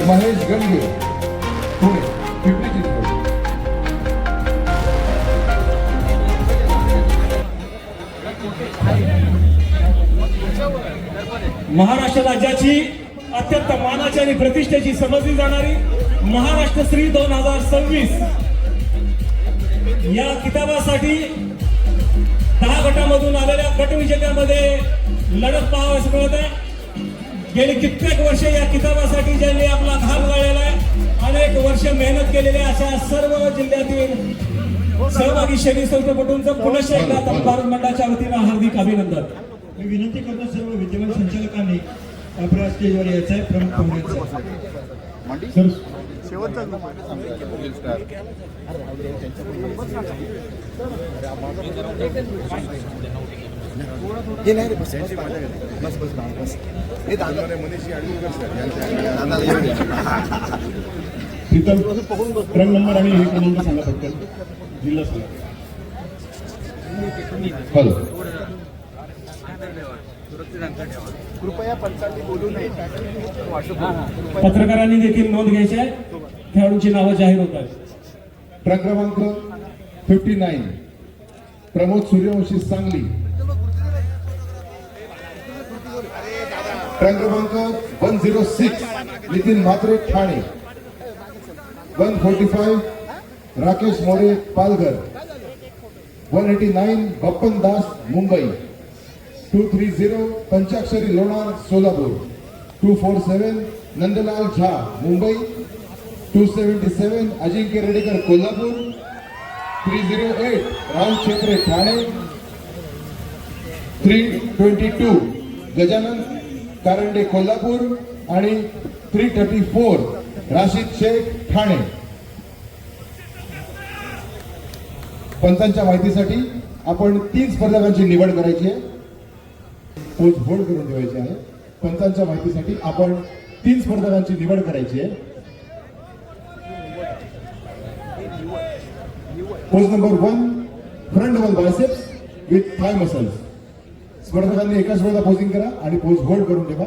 महेश गंगे पुणे पिंपरी चिंचवड. महाराष्ट्र राज्याची अत्यंत मानाची आणि प्रतिष्ठेची समजली जाणारी महाराष्ट्र श्री 2026 या किताबासाठी 10 गटामधून आलेल्या गट विजेत्यांमध्ये लढत पाहावयास मिळत आहे. गेली कित्येक वर्ष या किताबासाठी ज्यांनी आपला घाम गाळलेला आहे, अनेक वर्ष मेहनत केलेली आहे, अशा सर्व जिल्ह्यातील सहभागी शैली संस्थापटूंचं पुनश्च एकदा तरुण भारत मंडळाच्या वतीनं हार्दिक अभिनंदन. मी विनंती करतो सर्व विद्यमान संचालकांनी आपल्या स्टेजवर यायचं आहे. प्रमुख पाहुण्यांचा हे नाही रे बस बस बस बस हे दादा मनीषी रंग नंबर आणि हे क्रमांक सांगा पटकन. जिल्हा सांगा. हॅलो. कृपया पंचांनी बोलू नये. पत्रकारांनी देखील नोंद घ्यायची आहे. खेळाडूंची नावं जाहीर होत आहेत. ट्रक क्रमांक 59 प्रमोद सूर्यवंशी सांगली. ट्रक क्रमांक 106 नितीन म्हात्रे ठाणे. 145 राकेश मोरे पालघर. 189 बप्पन दास मुंबई. 230 पंचाक्षरी लोणार सोलापूर. 247 नंदलाल झा मुंबई. 277 अजिंक्य रेडेकर कोल्हापूर. 308 राहुल छेत्रे ठाणे. 322 गजानन कारंडे कोल्हापूर आणि 334 राशिद शेख ठाणे. पंचांच्या माहितीसाठी आपण 3 स्पर्धकांची निवड करायची आहे. पोच होल्ड करून ठेवायची आहे. पंचांच्या माहितीसाठी आपण 3 स्पर्धकांची निवड करायची आहे. Pose number 1 front wall biceps with thigh muscles. स्पर्धकांनी एकाच वेळेला पोजिंग करा आणि पोज होल्ड करून ठेवा.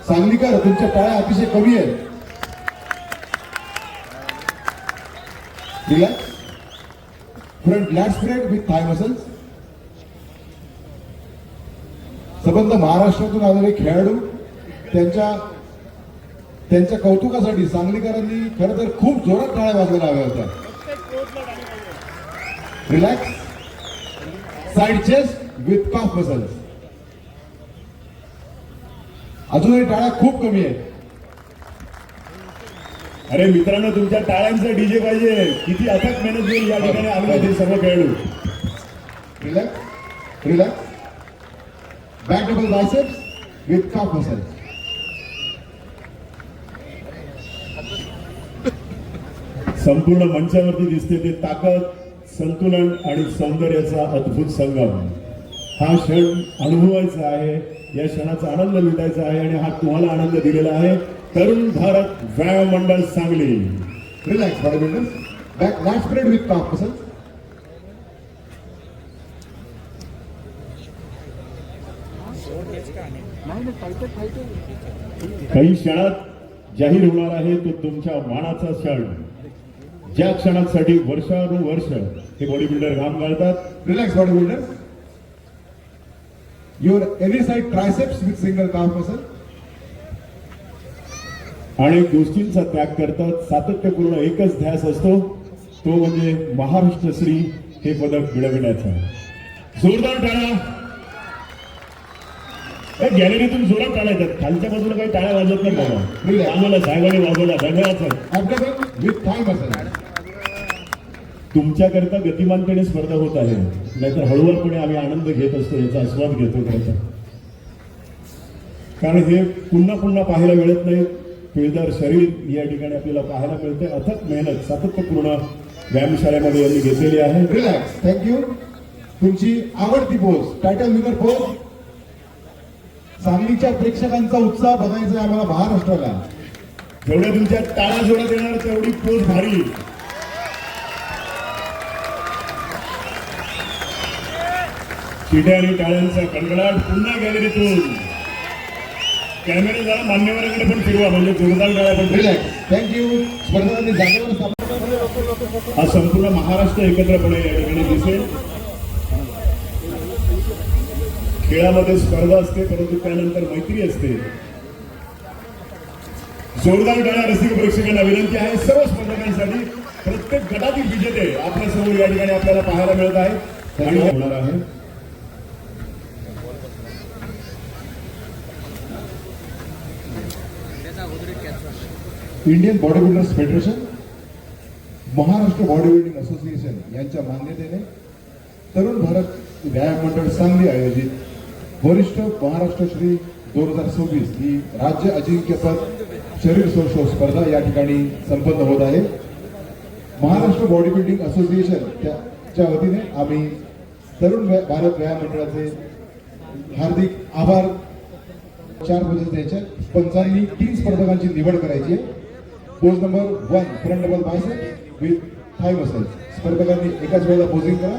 सांगलीकर तुमच्या टाळ्या अतिशय कमी आहेत. Relax. Front lat spread with thigh muscles. संबंध महाराष्ट्रातून आलेले खेळाडू त्यांच्या कौतुकासाठी सांगलीकरांनी खरं तर खूप जोरात टाळ्या वाजवायला हव्या होत्या. Relax. Side chest with calf muscles. अजूनही टाळ्या खूप कमी आहेत. अरे मित्रांनो, तुमच्या टाळ्यांचा डीजे पाहिजे. किती अथक मेहनत घेऊन या ठिकाणी आले होते सर्व खेळाडू. Relax. Relax. Back double biceps with calf muscles. संपूर्ण मंचावरती दिसते ते ताकद, संतुलन आणि सौंदर्याचा अद्भुत संगम. हा क्षण अनुभवायचा आहे, या क्षणाचा आनंद लुटायचा आहे आणि हा तुम्हाला आनंद दिलेला आहे तरुण भारत व्यायाम मंडळ Sangli. Relax body builders. Back lat spread with calf muscles. काही क्षणात जाहीर होणार आहे तो तुमच्या मानाचा क्षण. ज्या क्षणासाठी वर्षानुवर्ष हे बॉडी बिल्डर काम करतात. Relax body builders. Your every side triceps with single calf muscle. अनेक गोष्टींचा त्याग करतात. सातत्यपूर्ण एकच ध्यास असतो, तो म्हणजे महाराष्ट्र श्री हे पदक मिळविण्याचा. जोरदार टाळ्या. गॅलरीतून जोरात टाळ्या येतात. खालच्या बाजूला काही टाळ्या वाजत नाही बाबा. आम्हाला साहेबांनी वाजवला. धन्यवाद sir. Abdomen with thigh muscle. तुमच्याकरता गतिमानपणे स्पर्धा होत आहे, नाहीतर हळूवारपणे आम्ही आनंद घेत असतो, याचा आस्वाद घेतो खरं. कारण हे पुन्हा पुन्हा पाहायला मिळत नाही. पिळदार शरीर या ठिकाणी आपल्याला पाहायला मिळते. अथक मेहनत सातत्यपूर्ण व्यायामशाळेमध्ये यांनी घेतलेली आहे. रिलॅक्स. थँक्यू. तुमची आवडती पोज, टायटल विनर पोज. सांगलीच्या प्रेक्षकांचा उत्साह बघायचा आहे आम्हाला महाराष्ट्राला. जेवढ्या तुमच्या टाळ्या जोरात येणार तेवढी पोज भारी. शिट्या आणि टाळ्यांचा कडकडाट पुन्हा गॅलरीतून. कॅमेरे जरा मान्यवरांकडे पण फिरवा म्हणजे जोरदार गाड्या पण रिलॅक्स. थँक्यू. स्पर्धकांनी जागेवर थांबा. हा संपूर्ण महाराष्ट्र एकत्रपणे या ठिकाणी दिसेल. खेळामध्ये स्पर्धा असते परंतु त्यानंतर मैत्री असते. जोरदार गाड्या रसिक प्रेक्षकांना विनंती आहे सर्व स्पर्धकांसाठी प्रत्येक गटातील विजेते आपल्या समोर या ठिकाणी आपल्याला पाहायला मिळत आहे आणि होणार आहे. Indian body builders federation, Maharashtra body building association यांच्या मान्यतेने तरुण भारत व्यायाम मंडळ सांगली आयोजित वरिष्ठ महाराष्ट्र श्री 2026 ही राज्य अजिंक्यपद शरीर शो स्पर्धा या ठिकाणी संपन्न होत आहे. महाराष्ट्र बॉडी बिल्डिंग असोसिएशन च्या वतीने आम्ही तरुण भारत व्यायाम मंडळाचे हार्दिक आभार. 4 पोझेस द्यायच्या. पंचांनी 3 स्पर्धकांची निवड करायची आहे. Pose number 1 front double bicep with thigh muscle. स्पर्धकांनी एकाच वेळेला पोजिंग करा.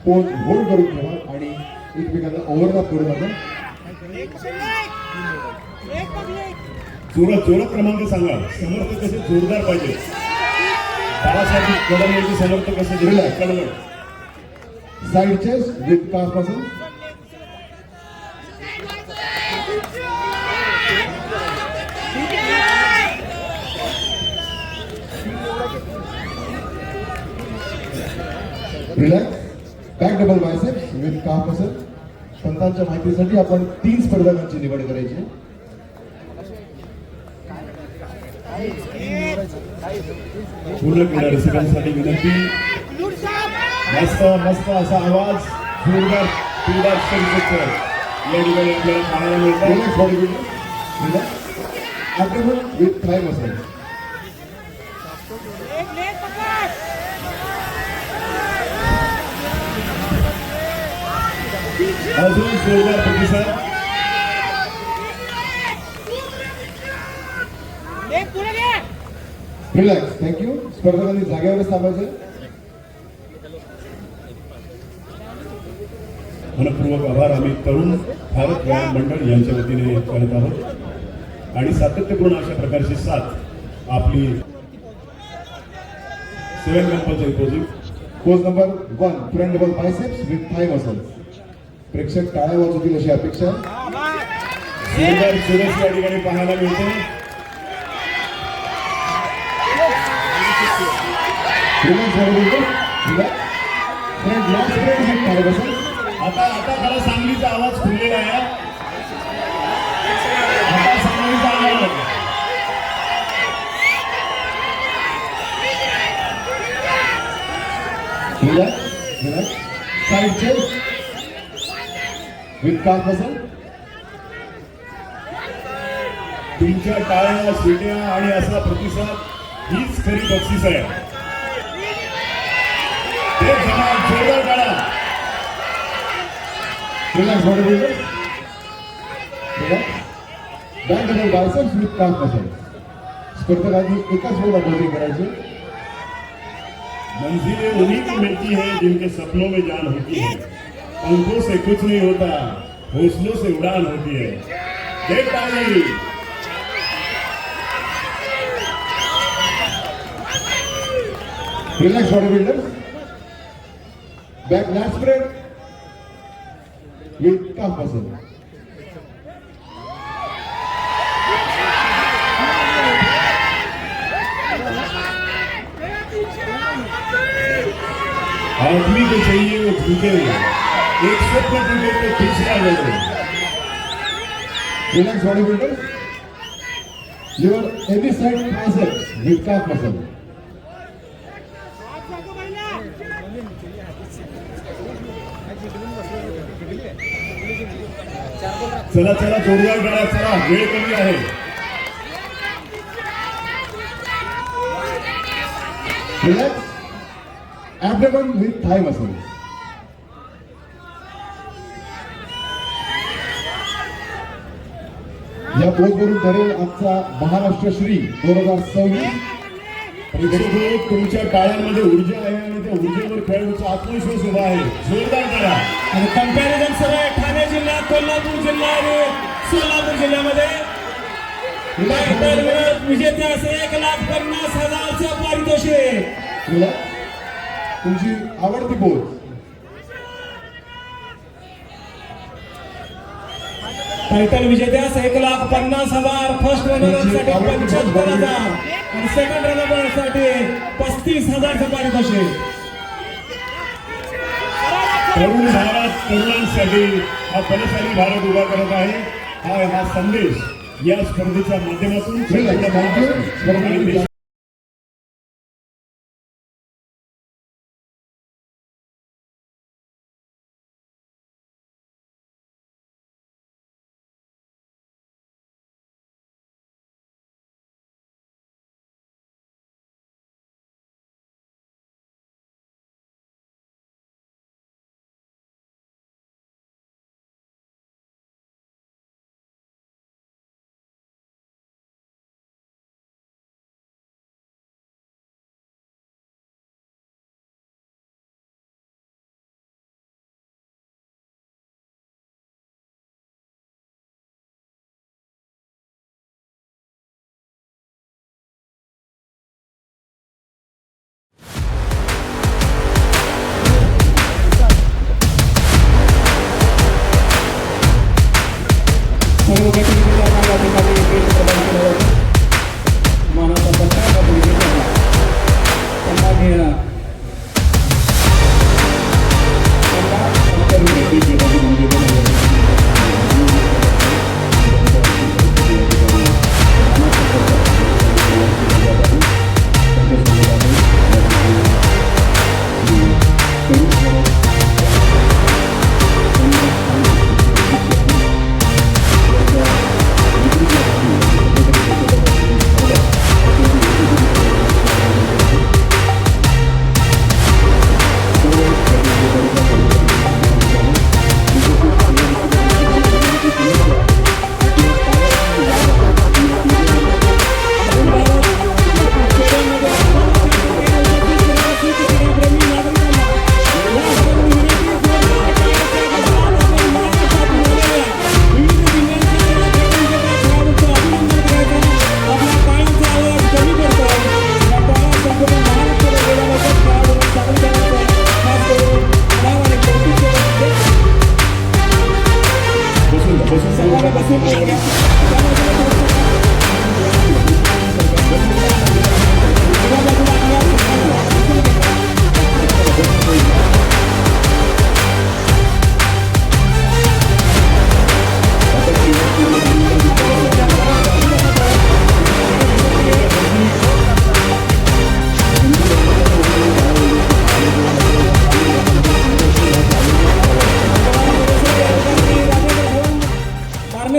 पोज होल्ड करून ठेवा आणि एकमेकांना ओव्हरलॅप करू नका. जोरात जोरात क्रमांक सांगा. समर्थ कसे जोरदार पाहिजे. बाळासाहेब कडवळचे समर्थ कसे जोरदार कडवळ. Side chest with calf muscle. Relax. Back double biceps with calf muscle. पंतांच्या माहितीसाठी आपण 3 स्पर्धकांची निवड करायची आहे. पूर्ण क्रीडा रसिकांसाठी विनंती. मस्त मस्त असा आवाज जोरदार क्रीडा संघ या ठिकाणी आपल्याला पाहायला मिळतात. Relax body builder. Relax. Abdomen with thigh muscle. अजून जोरदार प्रतिसाद. रिलॅक्स. थँक्यू. स्पर्धकांनी जागेवरच थांबायचे. मनपूर्वक आभार आम्ही तरुण भारत व्यायाम मंडळ यांच्या वतीने करत आहोत आणि सातत्यपूर्ण अशा प्रकारची साथ आपली 7 compulsory posing. Pose number 1 front double biceps with thigh muscle. प्रेक्षक टाळ्या वाजवतील अशी अपेक्षा आहे. जोरदार सुरेश या ठिकाणी पाहायला मिळते. Relax body builder. Relax. Front lat spread with thigh muscle. आता आता खरा सांगलीचा आवाज खुललेला आहे. आता सांगलीचा आवाज. Relax. Relax. Side chest with calf muscle. तुमच्या टाळ्या शिट्या आणि असा प्रतिसाद हीच खरी बक्षीस आहे. एक जमा जोरदार टाळा. Relax body builder. Relax. Back double biceps with calf muscle. स्पर्धकांनी एकाच वेळेला पोजिंग करायची. मंजिलें उन्हीं को मिलती है जिनके सपनों में जान होती है. पंखों से कुछ नहीं होता, हौसलों से उड़ान होती है. देख ताली. Relax body builder. Back lat spread with calf muscle. आदमी को चाहिए वो झूठे हुए. एक स्वप्न टूटे तो तीसरा लगे. Relax body builder. Your any side triceps with calf muscle. चला चला जोरदार करा. चला वेळ कमी आहे. Relax. Abdomen with thigh muscle. या पोजवरून ठरेल आजचा महाराष्ट्र श्री 2026. प्रेक्षक तुमच्या टाळ्यांमध्ये ऊर्जा आहे आणि त्या ऊर्जेवर खेळाडूचा आत्मविश्वास उभा आहे. जोरदार करा. आणि कंपॅरिझन सर्व ठाणे जिल्हा, कोल्हापूर जिल्हा आणि सोलापूर जिल्ह्यामध्ये टायटल विजेत्यास 1,50,000चं पारितोषिक. तुला तुमची आवडती पोच. टायटल विजेत्यास 1,50,000, फर्स्ट रनर साठी 75,000 आणि सेकंड रनर साठी 35,000चं पारितोषिक. तरुण भारत तरुणांसाठी हा बलशाली भारत उभा करत आहे. हा संदेश या स्पर्धेच्या माध्यमातून संपूर्ण महाराष्ट्र आणि देश सर्व गटविजेत्या या ठिकाणी भेट प्रदान केलं जातं. मानाचा पत्ता गटविजेत्याला सन्माननीय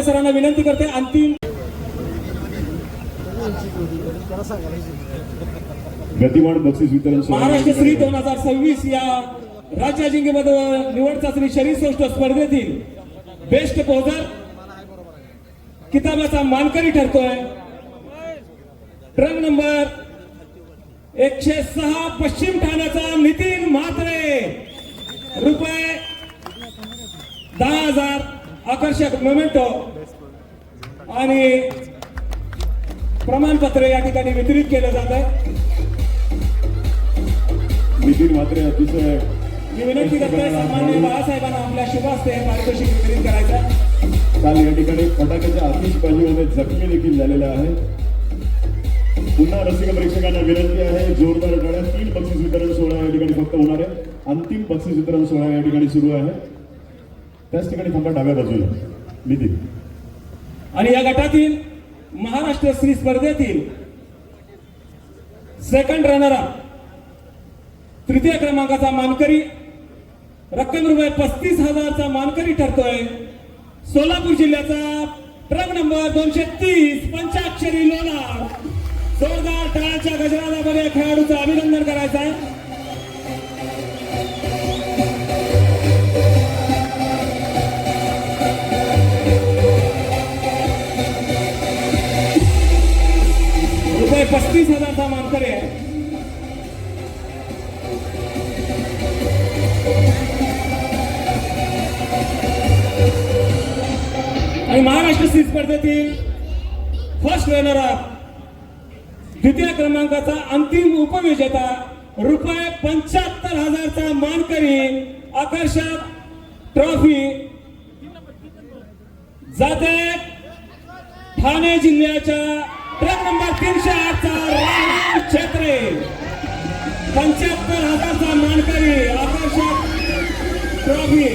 सरांना विनंती करते. अंतिम गतिमान बक्षीस वितरण महाराष्ट्र श्री 2026 या राज्य अजिंक्यपद निवड चाचणी शरीरसौष्ठ स्पर्धेतील बेस्ट पोझर किताबाचा मानकरी ठरतोय. ट्रक नंबर 106 पश्चिम ठाण्याचा नितीन म्हात्रे. रुपये 10,000 आकर्षक मोमेंटो आणि प्रमाणपत्र या ठिकाणी वितरित केलं जात आहे. नितीन मात्रे अतिशय मी विनंती करतोय सन्माननीय बाळासाहेबांना आपल्या शुभ हस्ते हे पारितोषिक वितरित करायचं. काल या ठिकाणी फटाक्याच्या आतिषबाजीमध्ये जखमी देखील झालेला आहे. पुन्हा रसिक प्रेक्षकांना विनंती आहे, जोरदार टाळ्या. 3 बक्षीस वितरण सोहळा या ठिकाणी फक्त होणार आहे. अंतिम बक्षीस वितरण सोहळा या ठिकाणी सुरू आहे. त्याच ठिकाणी थांबा डाव्या बाजूला नितीन. आणि या गटातील महाराष्ट्र श्री स्पर्धेतील सेकंड रनर अप तृतीय क्रमांकाचा मानकरी रक्कम रुपये 35,000चा मानकरी ठरतोय. सोलापूर जिल्ह्याचा ट्रक नंबर 230 पंचाक्षरी लोणार. जोरदार टाळ्यांच्या गजरामध्ये खेळाडूचं अभिनंदन करायचं आहे. रुपये 35,000चा मानकरी आहे. आणि महाराष्ट्र श्री स्पर्धेतील फर्स्ट रनर अप, द्वितीय क्रमांकाचा अंतिम उपविजेता रुपये 75,000चा मानकरी आकर्षक ट्रॉफी जाते ठाणे जिल्ह्याच्या ट्रक नंबर 308चा राहुल छत्रे. 75,000चा मानकरी आकर्षक ट्रॉफी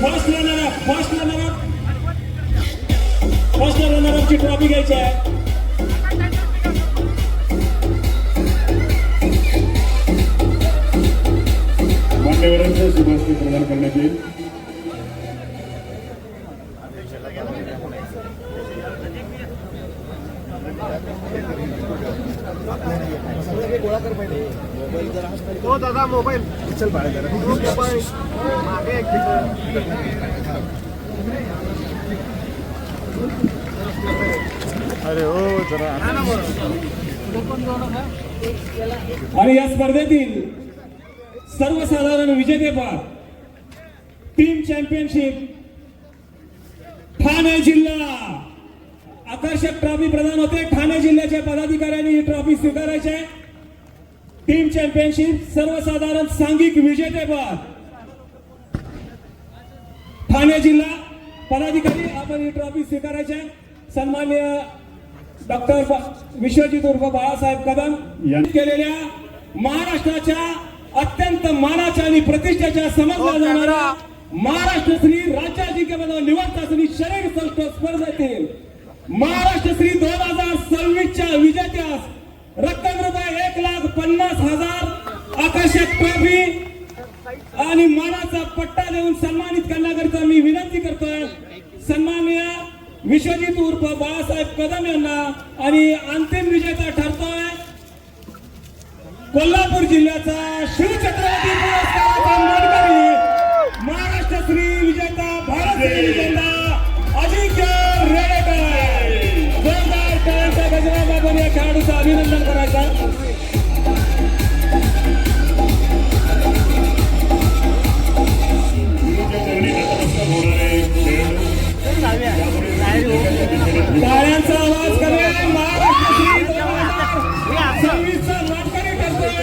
फर्स्ट रनर अपची ट्रॉफी घ्यायची आहे. मान्यवरांच्या शुभास्ती प्रदान करण्यात येईल. गोळा कर पहिले मोबाईल जरा हो दादा मोबाईल चल बाहेर जरा मोबाईल मागे एक अरे हो जरा आणि या स्पर्धेतील सर्वसाधारण विजेतेपद टीम चॅम्पियनशिप ठाणे जिल्हा आकर्षक ट्रॉफी प्रदान होते. ठाणे जिल्ह्याच्या पदाधिकाऱ्यांनी ही ट्रॉफी स्वीकारायची आहे. टीम चॅम्पियनशिप सर्वसाधारण सांघिक विजेतेपद ठाणे जिल्हा पदाधिकारी आपण ही ट्रॉफी स्वीकारायची आहे. सन्माननीय डॉक्टर विश्वजित उर्फ बाळासाहेब कदम यांनी केलेल्या महाराष्ट्राच्या अत्यंत मानाच्या आणि प्रतिष्ठेच्या समजल्या जाणाऱ्या महाराष्ट्र श्री राज्याजिंक्यपद निवड चाचणी शरीर सौष्ठव स्पर्धेतील महाराष्ट्र श्री 2026च्या विजेत्यास रक्कम रुपये 1,50,000 आकर्षक ट्रॉफी आणि मानाचा पट्टा देऊन सन्मानित करण्याकरिता मी विनंती करतोय सन्माननीय विश्वजित उर्फ बाळासाहेब कदम यांना. आणि अंतिम विजेता ठरतोय कोल्हापूर जिल्ह्याचा शिवछत्रपती पुरस्काराचा मानकरी महाराष्ट्र श्री विजेता भारत श्री विजेता अजिंक्य रेडेकर. जोरदार टाळ्यांच्या गजरात आपण या खेळाडूचं अभिनंदन करायचं. टाळ्यांचा आवाज करेल. महाराष्ट्र श्री 2026चा मानकरी ठरतोय.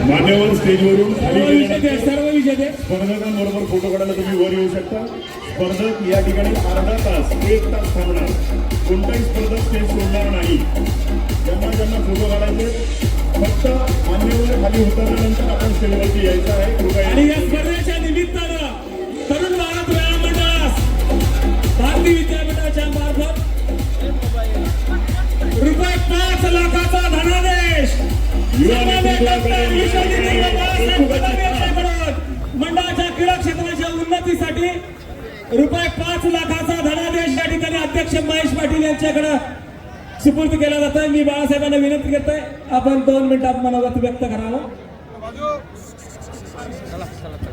मान्यवर स्टेजवरून खाली गेल्यानंतर सर्व विजेते स्पर्धकांबरोबर फोटो काढायला तुम्ही वर येऊ शकता. स्पर्धक या ठिकाणी अर्धा तास 1 तास थांबणार. कोणताही स्पर्धक स्टेज सोडणार नाही. ज्यांना फोटो काढायचे फक्त मान्यवर खाली उतरल्यानंतर आपण स्टेजवरती यायचं आहे. कृपया आणि या स्पर्धेच्या निमित्तानं तरुण भारत व्यायाम मंडळास भारतीय विद्यापीठाच्या मार्फत रुपये 5 लाखाचा धनादेश मंडळाच्या क्रीडा क्षेत्राच्या उन्नतीसाठी रुपये 5 लाखाचा धनादेश या ठिकाणी अध्यक्ष महेश पाटील यांच्याकडे सुपूर्द केला जातोय. मी बाळासाहेबांना विनंती करतोय आपण 2 मिनिटात मनोगत व्यक्त करावं.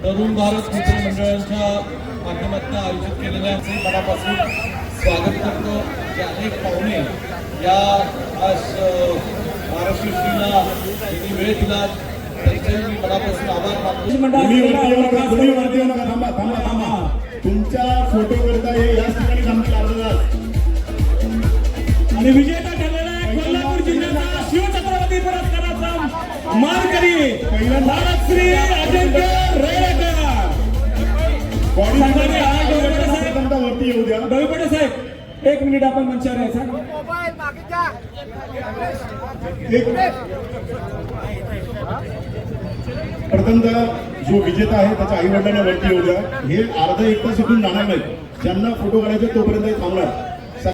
तरुण भारत मित्र मंडळाच्या माध्यमातून आयोजित केलेल्या मनापासून स्वागत करतो. जे अनेक पाहुणे या आज महाराष्ट्रीला त्यांनी वेळ दिला त्यांचे मी मनापासून आभार मानतो. तुम्ही वरती येऊ नका. थांबा. तुमच्या फोटो करता हे याच ठिकाणी थांबतील अर्धा तास. आणि विजेता ठरलेला आहे कोल्हापूर जिल्ह्याचा शिवछत्रपती पुरस्काराचा मानकरी भारत श्री अजिंक्य रेडेकर. वरती येऊ द्या. दळपडे साहेब 1 मिनिट आपण मंचावर यायचा. प्रथमतः जो विजेता आहे त्याच्या आई वडिलांना वरती येऊ द्या. हे अर्धा 1 तास इथून जाणार नाही. ज्यांना फोटो काढायचे तोपर्यंत थांबणार.